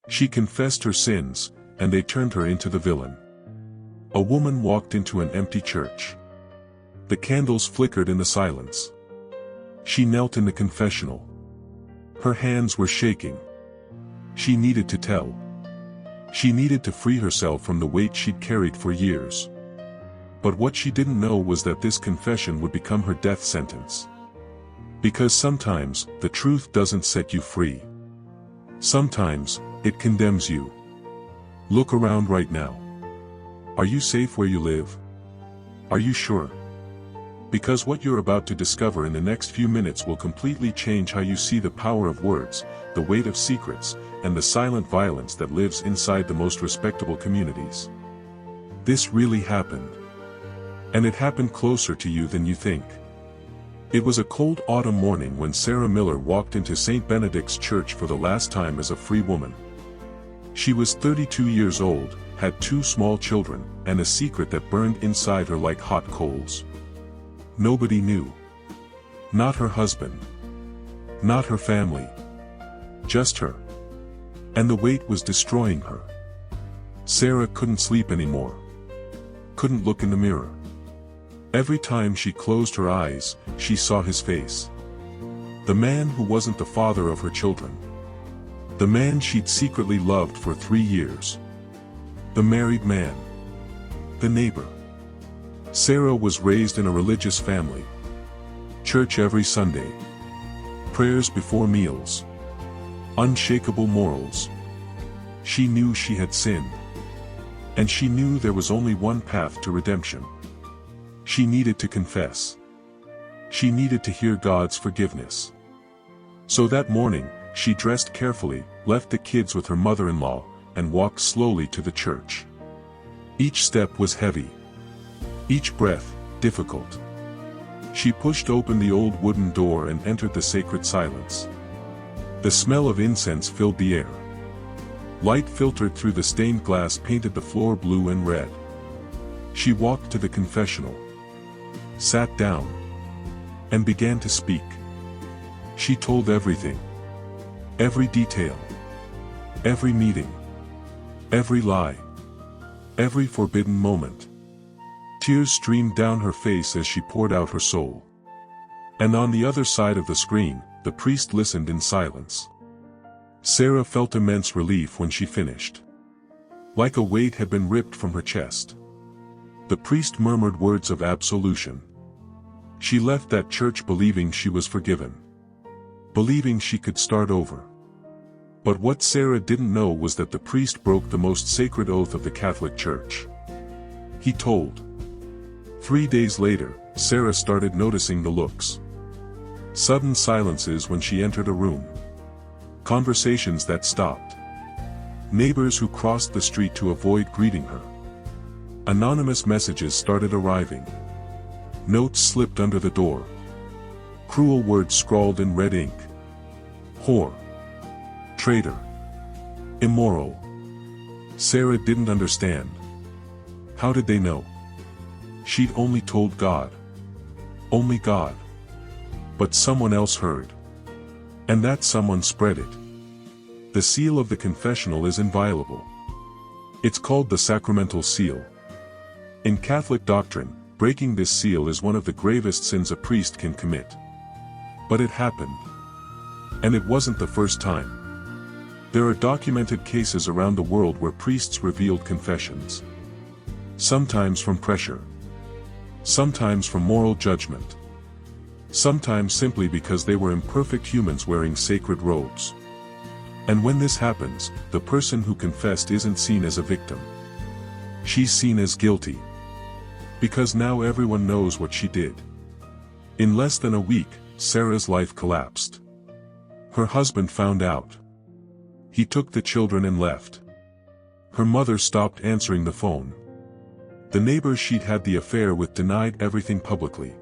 She confessed her sins, and they turned her into the villain. A woman walked into an empty church. The candles flickered in the silence. She knelt in the confessional. Her hands were shaking. She needed to tell. She needed to free herself from the weight she'd carried for years. But what she didn't know was that this confession would become her death sentence. Because sometimes, the truth doesn't set you free. Sometimes, it condemns you. Look around right now. Are you safe where you live? Are you sure? Because what you're about to discover in the next few minutes will completely change how you see the power of words, the weight of secrets, and the silent violence that lives inside the most respectable communities. This really happened. And it happened closer to you than you think. It was a cold autumn morning when Sarah Miller walked into St. Benedict's Church for the last time as a free woman. She was 32 years old, had 2 small children, and a secret that burned inside her like hot coals. Nobody knew. Not her husband. Not her family. Just her. And the weight was destroying her. Sarah couldn't sleep anymore. Couldn't look in the mirror. Every time she closed her eyes, she saw his face. The man who wasn't the father of her children. The man she'd secretly loved for 3 years. The married man. The neighbor. Sarah was raised in a religious family. Church every Sunday. Prayers before meals. Unshakable morals. She knew she had sinned. And she knew there was only one path to redemption. She needed to confess. She needed to hear God's forgiveness. So that morning, she dressed carefully, left the kids with her mother-in-law, and walked slowly to the church. Each step was heavy. Each breath, difficult. She pushed open the old wooden door and entered the sacred silence. The smell of incense filled the air. Light filtered through the stained glass painted the floor blue and red. She walked to the confessional. Sat down. And began to speak. She told everything. Every detail. Every meeting. Every lie. Every forbidden moment. Tears streamed down her face as she poured out her soul. And on the other side of the screen, the priest listened in silence. Sarah felt immense relief when she finished. Like a weight had been ripped from her chest. The priest murmured words of absolution. She left that church believing she was forgiven. Believing she could start over. But what Sarah didn't know was that the priest broke the most sacred oath of the Catholic Church. He told. 3 days later, Sarah started noticing the looks. Sudden silences when she entered a room. Conversations that stopped. Neighbors who crossed the street to avoid greeting her. Anonymous messages started arriving. Notes slipped under the door. Cruel words scrawled in red ink. Whore. Traitor. Immoral. Sarah didn't understand. How did they know? She'd only told God. Only God. But someone else heard. And that someone spread it. The seal of the confessional is inviolable. It's called the sacramental seal. In Catholic doctrine, breaking this seal is one of the gravest sins a priest can commit. But it happened. And it wasn't the first time. There are documented cases around the world where priests revealed confessions. Sometimes from pressure. Sometimes from moral judgment. Sometimes simply because they were imperfect humans wearing sacred robes. And when this happens, the person who confessed isn't seen as a victim. She's seen as guilty. Because now everyone knows what she did. In less than a week, Sarah's life collapsed. Her husband found out. He took the children and left. Her mother stopped answering the phone. The neighbor she'd had the affair with denied everything publicly.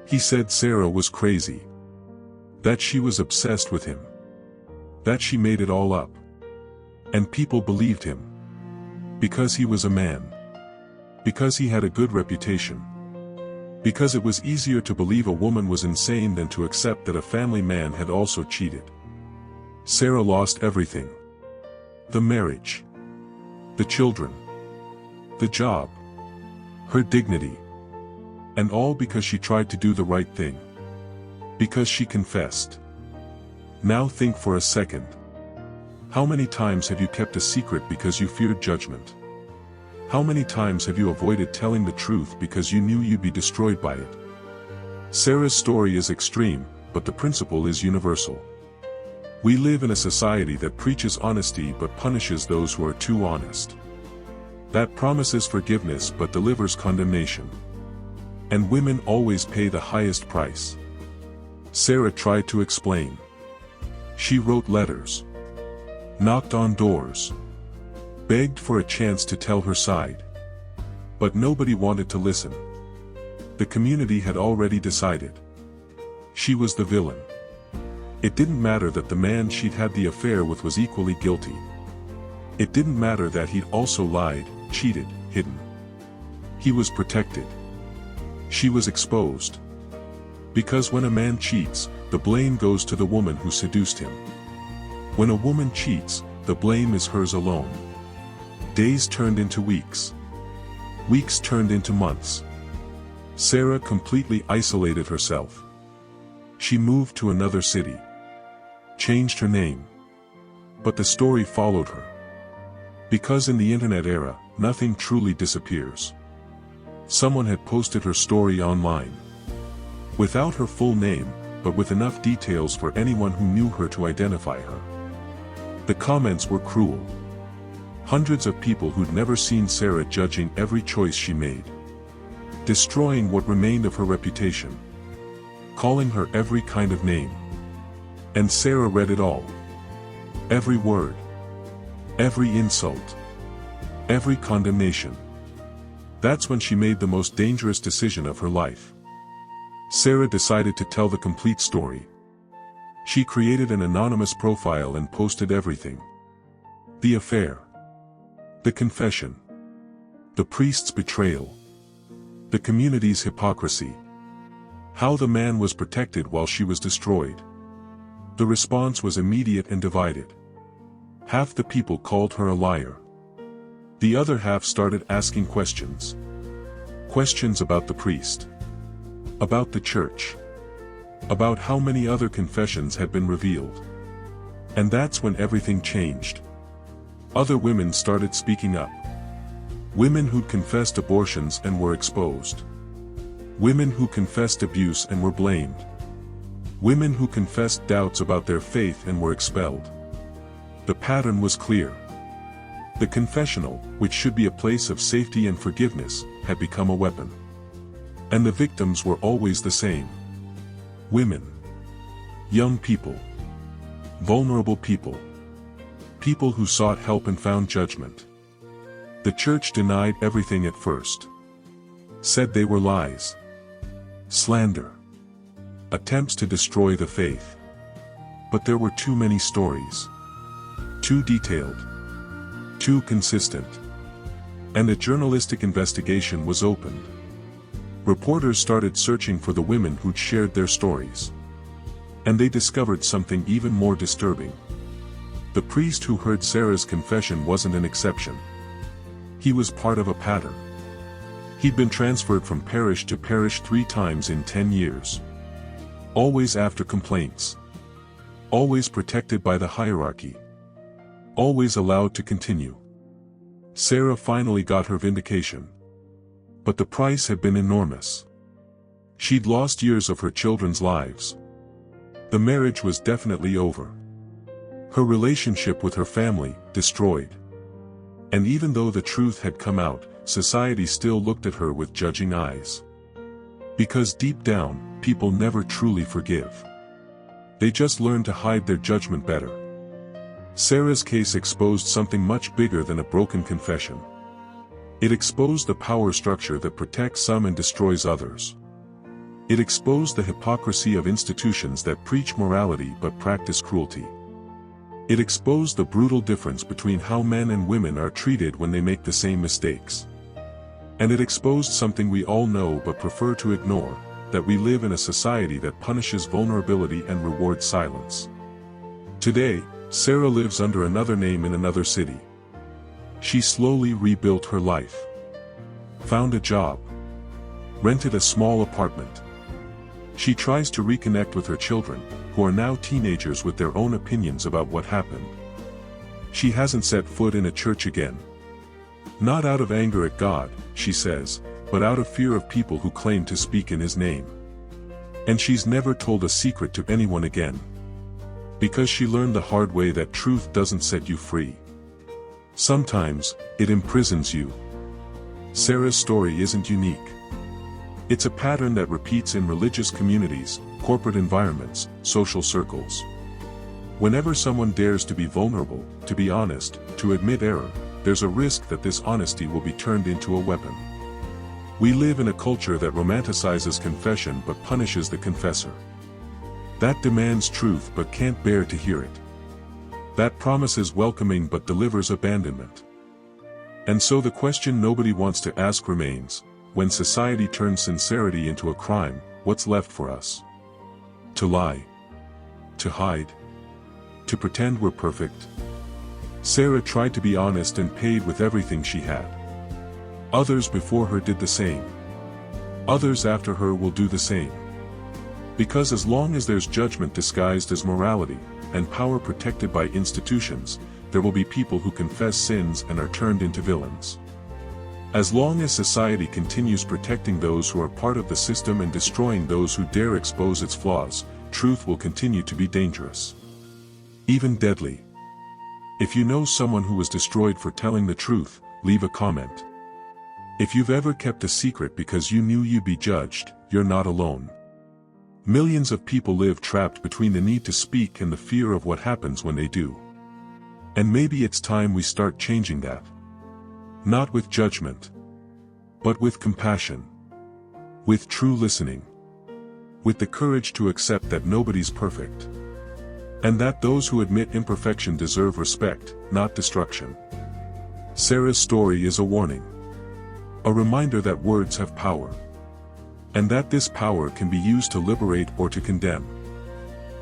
He said Sarah was crazy. That she was obsessed with him. That she made it all up. And people believed him. Because he was a man. Because he had a good reputation. Because it was easier to believe a woman was insane than to accept that a family man had also cheated. Sarah lost everything. The marriage. The children. The job. Her dignity. And all because she tried to do the right thing. Because she confessed. Now think for a second. How many times have you kept a secret because you feared judgment? How many times have you avoided telling the truth because you knew you'd be destroyed by it? Sarah's story is extreme, but the principle is universal. We live in a society that preaches honesty but punishes those who are too honest. That promises forgiveness but delivers condemnation. And women always pay the highest price. Sarah tried to explain. She wrote letters. Knocked on doors. Begged for a chance to tell her side. But nobody wanted to listen. The community had already decided. She was the villain. It didn't matter that the man she'd had the affair with was equally guilty. It didn't matter that he'd also lied, cheated, hidden. He was protected. She was exposed. Because when a man cheats, the blame goes to the woman who seduced him. When a woman cheats, the blame is hers alone. Days turned into weeks. Weeks turned into months. Sarah completely isolated herself. She moved to another city. Changed her name. But the story followed her. Because in the internet era, nothing truly disappears. Someone had posted her story online. Without her full name, but with enough details for anyone who knew her to identify her. The comments were cruel. Hundreds of people who'd never seen Sarah judging every choice she made. Destroying what remained of her reputation. Calling her every kind of name. And Sarah read it all. Every word. Every insult. Every condemnation. That's when she made the most dangerous decision of her life. Sarah decided to tell the complete story. She created an anonymous profile and posted everything. The affair. The confession. The priest's betrayal. The community's hypocrisy. How the man was protected while she was destroyed. The response was immediate and divided. Half the people called her a liar. The other half started asking questions. Questions about the priest. About the church. About how many other confessions had been revealed. And that's when everything changed. Other women started speaking up. Women who'd confessed abortions and were exposed. Women who confessed abuse and were blamed. Women who confessed doubts about their faith and were expelled. The pattern was clear. The confessional, which should be a place of safety and forgiveness, had become a weapon. And the victims were always the same. Women. Young people. Vulnerable people. People who sought help and found judgment. The church denied everything at first. Said they were lies. Slander. Attempts to destroy the faith. But there were too many stories. Too detailed. Too consistent. And a journalistic investigation was opened. Reporters started searching for the women who'd shared their stories. And they discovered something even more disturbing. The priest who heard Sarah's confession wasn't an exception. He was part of a pattern. He'd been transferred from parish to parish 3 times in 10 years. Always after complaints. Always protected by the hierarchy. Always allowed to continue. Sarah finally got her vindication. But the price had been enormous. She'd lost years of her children's lives. The marriage was definitely over. Her relationship with her family, destroyed. And even though the truth had come out, society still looked at her with judging eyes. Because deep down, people never truly forgive. They just learn to hide their judgment better. Sarah's case exposed something much bigger than a broken confession. It exposed the power structure that protects some and destroys others. It exposed the hypocrisy of institutions that preach morality but practice cruelty. It exposed the brutal difference between how men and women are treated when they make the same mistakes. And it exposed something we all know but prefer to ignore, that we live in a society that punishes vulnerability and rewards silence. Today, Sarah lives under another name in another city. She slowly rebuilt her life. Found a job. Rented a small apartment. She tries to reconnect with her children, who are now teenagers with their own opinions about what happened. She hasn't set foot in a church again. Not out of anger at God, she says, but out of fear of people who claim to speak in His name. And she's never told a secret to anyone again. Because she learned the hard way that truth doesn't set you free. Sometimes, it imprisons you. Sarah's story isn't unique. It's a pattern that repeats in religious communities, corporate environments, social circles. Whenever someone dares to be vulnerable, to be honest, to admit error, there's a risk that this honesty will be turned into a weapon. We live in a culture that romanticizes confession but punishes the confessor. That demands truth but can't bear to hear it. That promises welcoming but delivers abandonment. And so the question nobody wants to ask remains, when society turns sincerity into a crime, what's left for us? To lie? To hide? To pretend we're perfect? Sarah tried to be honest and paid with everything she had. Others before her did the same. Others after her will do the same. Because as long as there's judgment disguised as morality, and power protected by institutions, there will be people who confess sins and are turned into villains. As long as society continues protecting those who are part of the system and destroying those who dare expose its flaws, truth will continue to be dangerous. Even deadly. If you know someone who was destroyed for telling the truth, leave a comment. If you've ever kept a secret because you knew you'd be judged, you're not alone. Millions of people live trapped between the need to speak and the fear of what happens when they do. And maybe it's time we start changing that. Not with judgment, but with compassion. With true listening. With the courage to accept that nobody's perfect. And that those who admit imperfection deserve respect, not destruction. Sarah's story is a warning. A reminder that words have power. And that this power can be used to liberate or to condemn.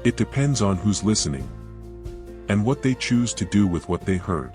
It depends on who's listening. And what they choose to do with what they heard.